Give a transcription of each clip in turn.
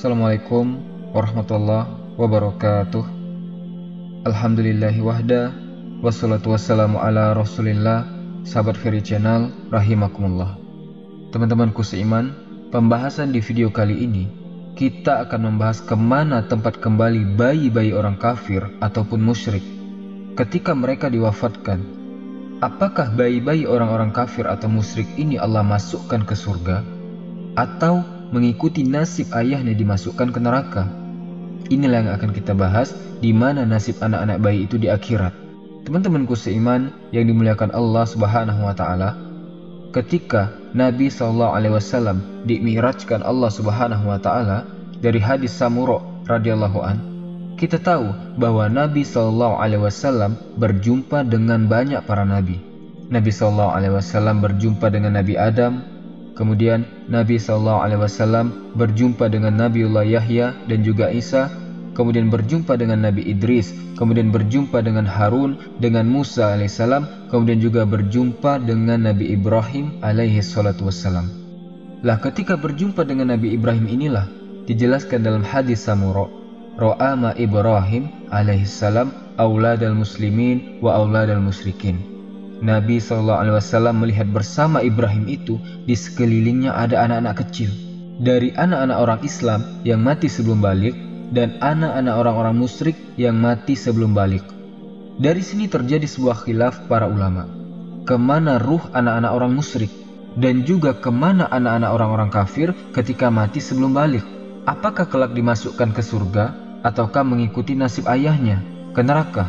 Assalamualaikum warahmatullahi wabarakatuh. Alhamdulillahi wahda, wassalatu wassalamu ala rasulillah. Sahabat Ferry Channel, rahimakumullah. Teman-temanku seiman, pembahasan di video kali ini kita akan membahas kemana tempat kembali bayi-bayi orang kafir ataupun musyrik ketika mereka diwafatkan. Apakah bayi-bayi orang-orang kafir atau musyrik ini Allah masukkan ke surga, atau mengikuti nasib ayahnya dimasukkan ke neraka? Inilah yang akan kita bahas, di mana nasib anak-anak bayi itu di akhirat. Teman-temanku seiman yang dimuliakan Allah Subhanahu wa taala, ketika Nabi SAW dimi'rajkan Allah Subhanahu wa taala, dari hadis Samura radhiyallahu an, kita tahu bahwa Nabi SAW berjumpa dengan banyak para nabi. Nabi SAW berjumpa dengan Nabi Adam, kemudian Nabi SAW berjumpa dengan Nabiullah Yahya dan juga Isa, kemudian berjumpa dengan Nabi Idris, kemudian berjumpa dengan Harun, dengan Musa alaihissalam, kemudian juga berjumpa dengan Nabi Ibrahim alaihissalam. Lah, ketika berjumpa dengan Nabi Ibrahim inilah dijelaskan dalam hadis Samura, Ro'ama Ibrahim alaihissalam auladal muslimin wa auladal musyrikin. Nabi SAW melihat bersama Ibrahim itu di sekelilingnya ada anak-anak kecil, dari anak-anak orang Islam yang mati sebelum balik dan anak-anak orang-orang musyrik yang mati sebelum balik. Dari sini terjadi sebuah khilaf para ulama, kemana ruh anak-anak orang musyrik dan juga kemana anak-anak orang-orang kafir ketika mati sebelum balik. Apakah kelak dimasukkan ke surga ataukah mengikuti nasib ayahnya ke neraka?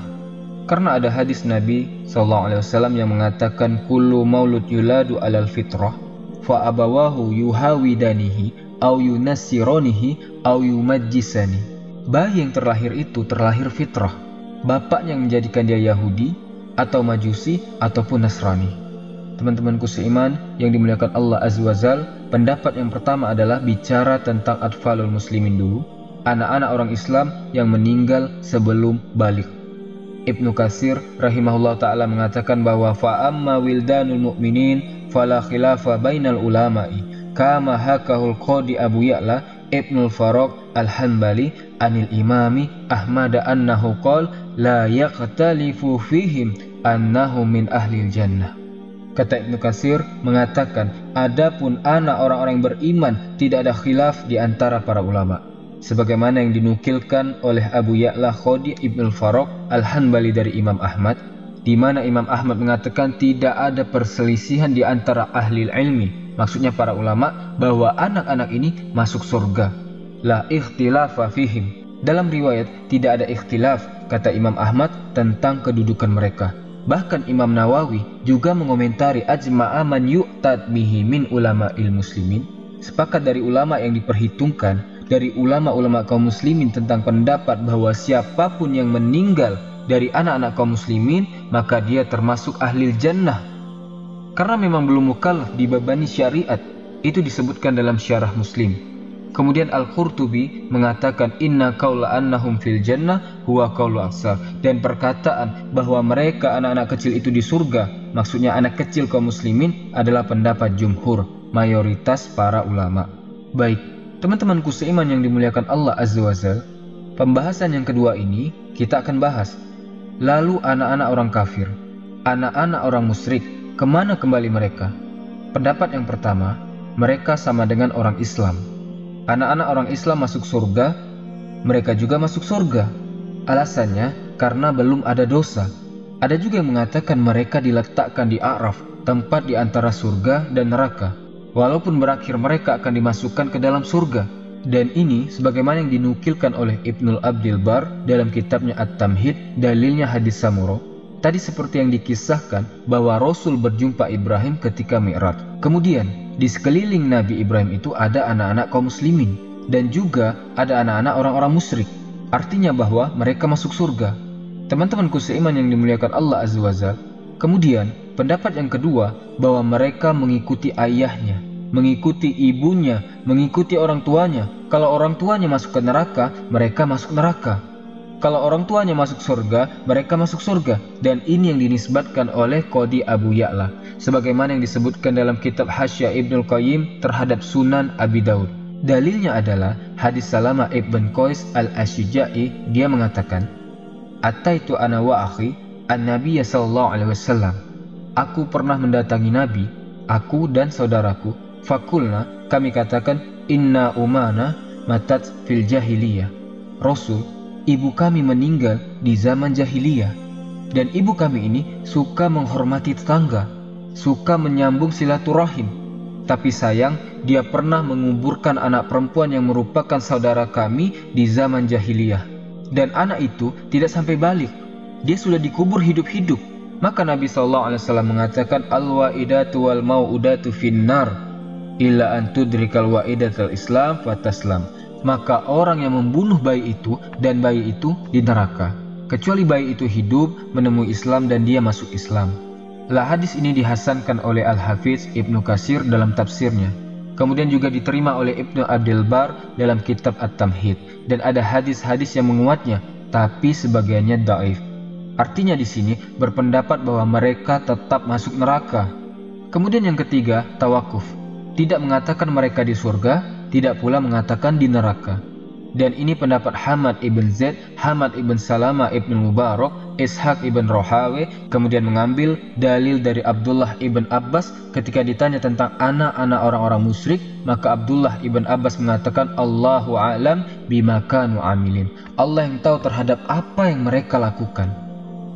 Karena ada hadis Nabi SAW yang mengatakan, kullu maulud yuladu alal fitrah fa abawahu yuhawidanihi au yunassironihi au yumajjisani. Bayi yang terlahir itu terlahir fitrah, bapaknya yang menjadikan dia Yahudi atau Majusi ataupun Nasrani. Teman-temanku seiman yang dimuliakan Allah Azza wa Jalla, pendapat yang pertama adalah bicara tentang atfalul muslimin dulu, anak-anak orang Islam yang meninggal sebelum balik. Ibnu Katsir rahimahullah ta'ala mengatakan bahwa fa'amma wildanul mu'minin fala khilafa bainal ulama'i kama hakahul qadi Abu Ya'la Ibnul Faraq al-Hanbali anil imami Ahmad annahu qala la yaqtalifu fihim annahu min ahlil jannah. Kata Ibnu Katsir mengatakan, adapun anak orang-orang yang beriman tidak ada khilaf di antara para ulama, sebagaimana yang dinukilkan oleh Abu Ya'la Khodi Ibnul Faraq al-Hanbali dari Imam Ahmad, di mana Imam Ahmad mengatakan tidak ada perselisihan di antara ahli ilmi, maksudnya para ulama, bahwa anak-anak ini masuk surga. La ikhtilafa fihim. Dalam riwayat tidak ada ikhtilaf, kata Imam Ahmad, tentang kedudukan mereka. Bahkan Imam Nawawi juga mengomentari ajma'a man yu'tad bihi min ulama'il muslimin, sepakat dari ulama yang diperhitungkan dari ulama-ulama kaum muslimin tentang pendapat bahwa siapapun yang meninggal dari anak-anak kaum muslimin maka dia termasuk ahlil jannah. Karena memang belum mukallaf dibebani syariat, itu disebutkan dalam syarah Muslim. Kemudian Al-Qurtubi mengatakan inna qaula annahum fil jannah huwa qaulu aksar, dan perkataan bahwa mereka anak-anak kecil itu di surga, maksudnya anak kecil kaum muslimin, adalah pendapat jumhur, mayoritas para ulama. Baik, teman-temanku seiman yang dimuliakan Allah Azza wa Jalla, pembahasan yang kedua ini kita akan bahas. Lalu anak-anak orang kafir, anak-anak orang musyrik, kemana kembali mereka? Pendapat yang pertama, mereka sama dengan orang Islam. Anak-anak orang Islam masuk surga, mereka juga masuk surga. Alasannya karena belum ada dosa. Ada juga yang mengatakan mereka diletakkan di A'raf, tempat di antara surga dan neraka, walaupun berakhir mereka akan dimasukkan ke dalam surga. Dan ini sebagaimana yang dinukilkan oleh Ibnul Abdil Bar dalam kitabnya At-Tamhid, dalilnya hadis Samura. Tadi seperti yang dikisahkan bahwa Rasul berjumpa Ibrahim ketika Mi'raj. Kemudian di sekeliling Nabi Ibrahim itu ada anak-anak kaum muslimin dan juga ada anak-anak orang-orang musyrik. Artinya bahwa mereka masuk surga. Teman-temanku seiman yang dimuliakan Allah Azza wa Jalla, kemudian pendapat yang kedua bahwa mereka mengikuti ayahnya, mengikuti ibunya, mengikuti orang tuanya. Kalau orang tuanya masuk ke neraka, mereka masuk neraka. Kalau orang tuanya masuk surga, mereka masuk surga. Dan ini yang dinisbatkan oleh Qadi Abu Ya'la, sebagaimana yang disebutkan dalam kitab Hasya Ibnul Qayyim terhadap Sunan Abi Daud. Dalilnya adalah hadis Salama ibn Qais al-Ashja'i. Dia mengatakan, "Ataitu ana wa akhi an-nabiy sallallahu alaihi wasallam." Aku pernah mendatangi Nabi, aku dan saudaraku. Fakulna, kami katakan, "Inna umana matat fil jahiliyah." Rasul, ibu kami meninggal di zaman jahiliyah. Dan ibu kami ini suka menghormati tetangga, suka menyambung silaturahim. Tapi sayang, dia pernah menguburkan anak perempuan yang merupakan saudara kami di zaman jahiliyah. Dan anak itu tidak sampai balik. Dia sudah dikubur hidup-hidup. Maka Nabi SAW mengatakan, "Al-wa'idatu wal mau'udatu finnar illa an tudrikal wa'idatul Islam fataslam." Maka orang yang membunuh bayi itu dan bayi itu di neraka, kecuali bayi itu hidup menemui Islam dan dia masuk Islam. Hadis ini dihasankan oleh Al-Hafiz Ibnu Katsir dalam tafsirnya. Kemudian juga diterima oleh Ibnu Abdul Bar dalam kitab At-Tamhid. Dan ada hadis-hadis yang menguatnya, tapi sebagiannya dhaif. Artinya di sini berpendapat bahwa mereka tetap masuk neraka. Kemudian yang ketiga, tawakuf. Tidak mengatakan mereka di surga, tidak pula mengatakan di neraka. Dan ini pendapat Hamad ibn Zaid, Hamad ibn Salama ibn Mubarak, Ishaq ibn Rohawe. Kemudian mengambil dalil dari Abdullah ibn Abbas ketika ditanya tentang anak-anak orang-orang musyrik. Maka Abdullah ibn Abbas mengatakan, "Allahu a'lam bima kanu amilin." Allah yang tahu terhadap apa yang mereka lakukan.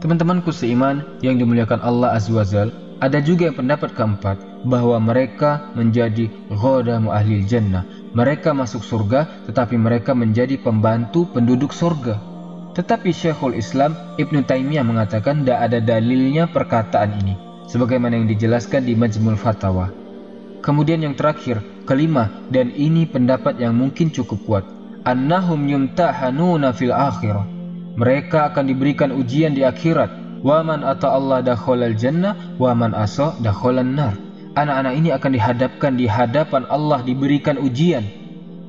Teman-temanku seiman yang dimuliakan Allah Azza wa Jalla, ada juga yang pendapat keempat, bahwa mereka menjadi ghadamu ahlil jannah. Mereka masuk surga, tetapi mereka menjadi pembantu penduduk surga. Tetapi Syekhul Islam Ibnu Taimiyah mengatakan tidak ada dalilnya perkataan ini, sebagaimana yang dijelaskan di Majmul Fatawa. Kemudian yang terakhir, kelima, dan ini pendapat yang mungkin cukup kuat, annahum yumtahanuna fil akhirah. Mereka akan diberikan ujian di akhirat. Wa man ata Allah dakhalal jannah wa man asa dakhalan nar. Anak-anak ini akan dihadapkan di hadapan Allah, diberikan ujian.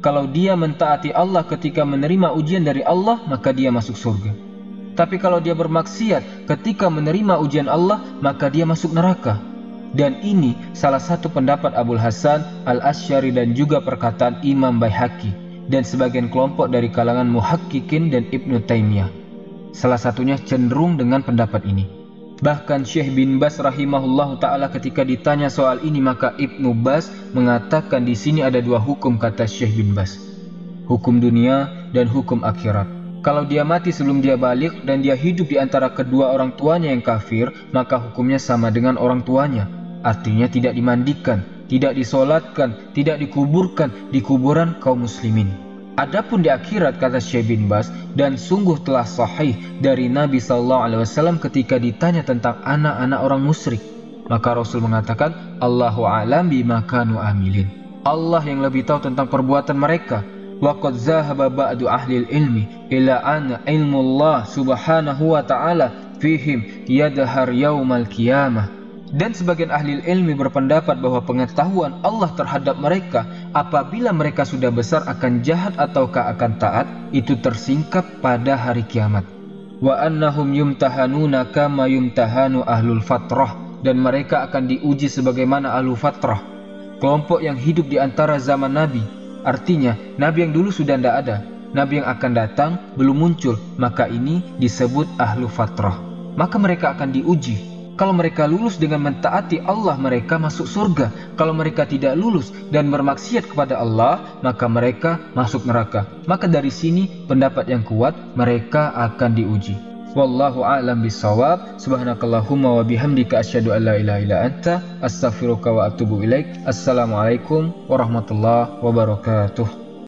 Kalau dia mentaati Allah ketika menerima ujian dari Allah, maka dia masuk surga. Tapi kalau dia bermaksiat ketika menerima ujian Allah, maka dia masuk neraka. Dan ini salah satu pendapat Abul Hasan Al-Asy'ari dan juga perkataan Imam Baihaqi dan sebagian kelompok dari kalangan Muhaqqiqin dan Ibnu Taimiyah. Salah satunya cenderung dengan pendapat ini. Bahkan Syekh bin Baz rahimahullahu ta'ala ketika ditanya soal ini, maka Ibnu Baz mengatakan di sini ada dua hukum, kata Syekh bin Baz. Hukum dunia dan hukum akhirat. Kalau dia mati sebelum dia balik dan dia hidup di antara kedua orang tuanya yang kafir, maka hukumnya sama dengan orang tuanya. Artinya tidak dimandikan, tidak disolatkan, tidak dikuburkan di kuburan kaum muslimin. Adapun di akhirat, kata Syekh bin Baz, dan sungguh telah sahih dari Nabi SAW ketika ditanya tentang anak-anak orang musyrik, maka Rasul mengatakan, Allahu a'lam bima kanu amilin. Allah yang lebih tahu tentang perbuatan mereka. Wa qad zahaba ba'du ahli ilmi ila an ilmullah subhanahu wa ta'ala fihim yadhar yaumal qiyamah. Dan sebagian ahli ilmi berpendapat bahwa pengetahuan Allah terhadap mereka apabila mereka sudah besar akan jahat ataukah akan taat, itu tersingkap pada hari kiamat. Wa annahum yumtahanuna kama yumtahanu ahlul fatrah. Dan mereka akan diuji sebagaimana ahlul fatrah, kelompok yang hidup di antara zaman Nabi. Artinya Nabi yang dulu sudah tidak ada, Nabi yang akan datang belum muncul, maka ini disebut ahlul fatrah. Maka mereka akan diuji. Kalau mereka lulus dengan mentaati Allah, mereka masuk surga. Kalau mereka tidak lulus dan bermaksiat kepada Allah, maka mereka masuk neraka. Maka dari sini pendapat yang kuat, mereka akan diuji. Wallahu a'lam bissawab. Subhanakallahumma wa bihamdika asyhadu an la ilaha illa anta astaghfiruka wa atubu ilaik. Assalamualaikum warahmatullahi wabarakatuh.